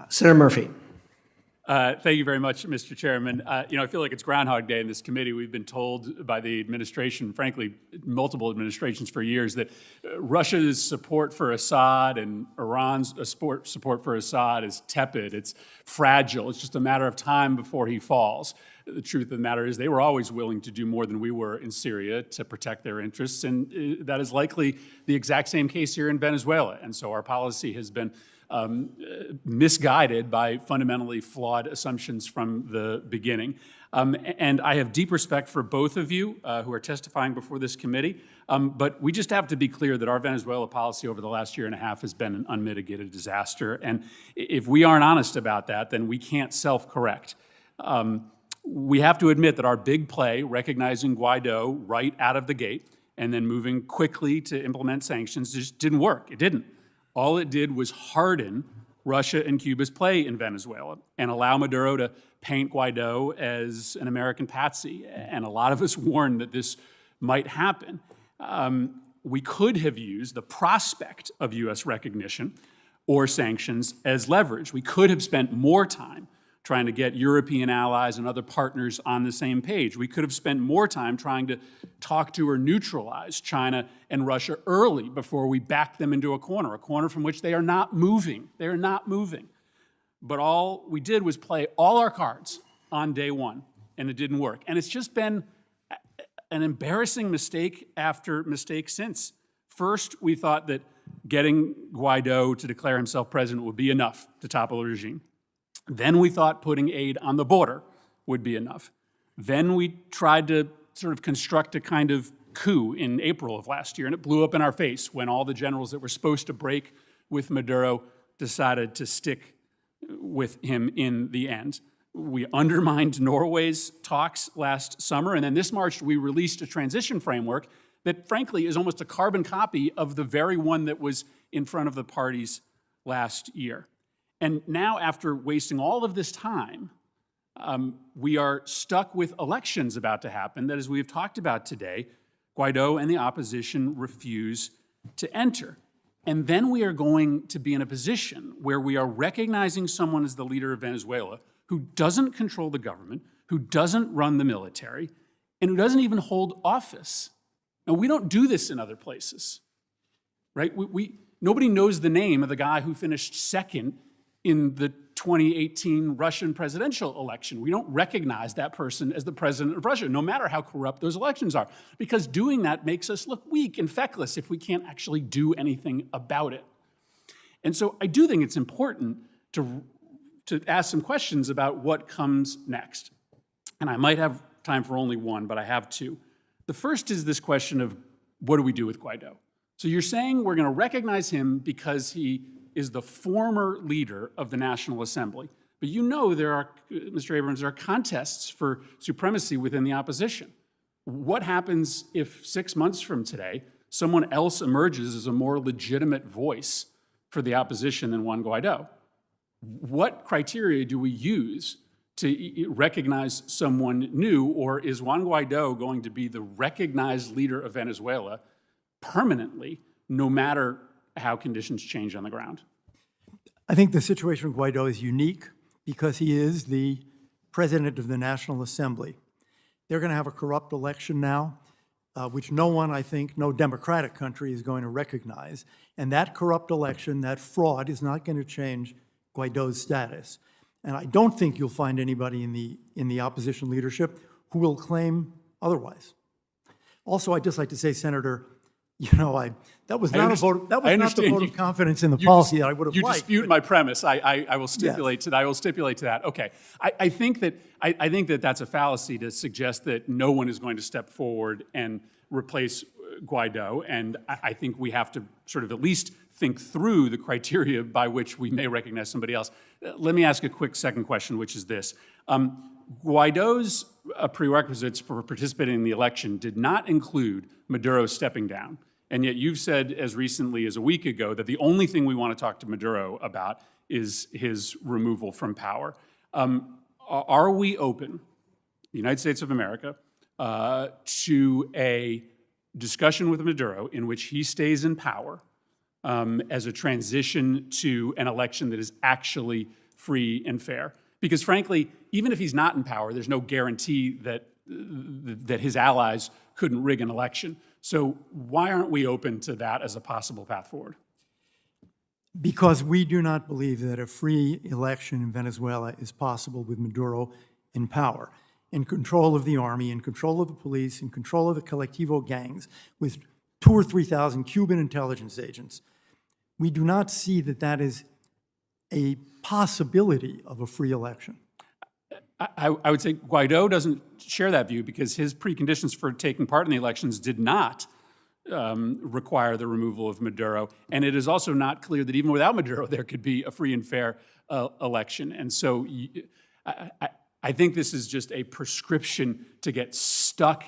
Senator Murphy. Thank you very much, Mr. Chairman. I feel like it's Groundhog Day in this committee. We've been told by the administration, frankly, multiple administrations for years, that Russia's support for Assad and Iran's support for Assad is tepid. It's fragile. It's just a matter of time before he falls. The truth of the matter is they were always willing to do more than we were in Syria to protect their interests, and that is likely the exact same case here in Venezuela. And so our policy has been misguided by fundamentally flawed assumptions from the beginning. And I have deep respect for both of you who are testifying before this committee, but we just have to be clear that our Venezuela policy over the last year and a half has been an unmitigated disaster. And if we aren't honest about that, then we can't self-correct. We have to admit that our big play, recognizing Guaido right out of the gate and then moving quickly to implement sanctions, just didn't work. It didn't. All it did was harden Russia and Cuba's play in Venezuela and allow Maduro to paint Guaido as an American patsy. And a lot of us warned that this might happen. We could have used the prospect of U.S. recognition or sanctions as leverage. We could have spent more time trying to get European allies and other partners on the same page. We could have spent more time trying to talk to or neutralize China and Russia early before we backed them into a corner from which they are not moving. They are not moving. But all we did was play all our cards on day one, and it didn't work. And it's just been an embarrassing mistake after mistake since. First, we thought that getting Guaido to declare himself president would be enough to topple the regime. Then we thought putting aid on the border would be enough. Then we tried to sort of construct a kind of coup in April of last year, and it blew up in our face when all the generals that were supposed to break with Maduro decided to stick with him in the end. We undermined Norway's talks last summer, and then this March we released a transition framework that frankly is almost a carbon copy of the very one that was in front of the parties last year. And now, after wasting all of this time, we are stuck with elections about to happen that, as we have talked about today, Guaido and the opposition refuse to enter. And then we are going to be in a position where we are recognizing someone as the leader of Venezuela who doesn't control the government, who doesn't run the military, and who doesn't even hold office. Now, we don't do this in other places, right? Nobody knows the name of the guy who finished second in the 2018 Russian presidential election. We don't recognize that person as the president of Russia, no matter how corrupt those elections are, because doing that makes us look weak and feckless if we can't actually do anything about it. And so I do think it's important to ask some questions about what comes next. And I might have time for only one, but I have two. The first is this question of what do we do with Guaido? So you're saying we're going to recognize him because he is the former leader of the National Assembly. But you know there are, Mr. Abrams, there are contests for supremacy within the opposition. What happens if 6 months from today, someone else emerges as a more legitimate voice for the opposition than Juan Guaido? What criteria do we use to recognize someone new, or is Juan Guaido going to be the recognized leader of Venezuela permanently, no matter how conditions change on the ground? I think the situation with Guaido is unique because he is the president of the National Assembly. They're going to have a corrupt election now, which no one, I think, no democratic country is going to recognize. And that corrupt election, that fraud, is not going to change Guaido's status. And I don't think you'll find anybody in the opposition leadership who will claim otherwise. Also, I'd just like to say, Senator, that was not a vote. That was not the vote of confidence in the policy that I would have liked. You dispute my premise. I will stipulate to that. I will stipulate to that. Okay. I think that that's a fallacy to suggest that no one is going to step forward and replace Guaido. And I think we have to sort of at least think through the criteria by which we may recognize somebody else. Let me ask a quick second question, which is this. Guaido's prerequisites for participating in the election did not include Maduro stepping down. And yet you've said as recently as a week ago that the only thing we want to talk to Maduro about is his removal from power. Are we open, the United States of America, to a discussion with Maduro in which he stays in power as a transition to an election that is actually free and fair. Because frankly, even if he's not in power, there's no guarantee that his allies couldn't rig an election. So why aren't we open to that as a possible path forward? Because we do not believe that a free election in Venezuela is possible with Maduro in power, in control of the army, in control of the police, in control of the colectivo gangs, with 2,000 or 3,000 Cuban intelligence agents. We do not see that that is a possibility of a free election. I would say Guaido doesn't share that view because his preconditions for taking part in the elections did not require the removal of Maduro. And it is also not clear that even without Maduro, there could be a free and fair election. And so I think this is just a prescription to get stuck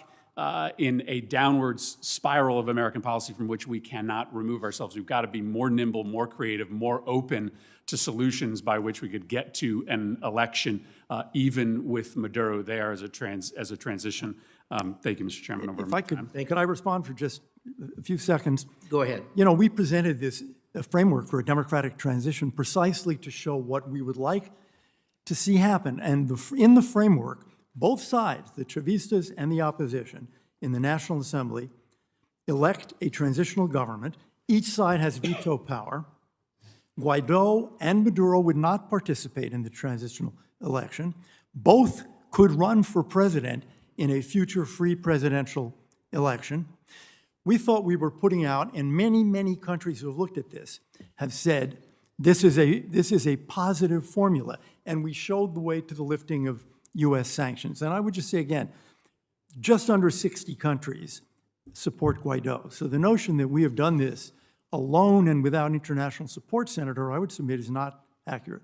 in a downwards spiral of American policy from which we cannot remove ourselves. We've got to be more nimble, more creative, more open to solutions by which we could get to an election, even with Maduro there as a transition. Thank you, Mr. Chairman. If I could I respond for just a few seconds? Go ahead. You know, we presented this framework for a democratic transition precisely to show what we would like to see happen. And in the framework, both sides, the Chavistas and the opposition in the National Assembly, elect a transitional government. Each side has veto power. Guaido and Maduro would not participate in the transitional election. Both could run for president in a future free presidential election. We thought we were putting out, and many, many countries who have looked at this have said, this is a positive formula, and we showed the way to the lifting of U.S. sanctions. And I would just say again, just under 60 countries support Guaido. So the notion that we have done this alone and without international support, Senator, I would submit is not accurate.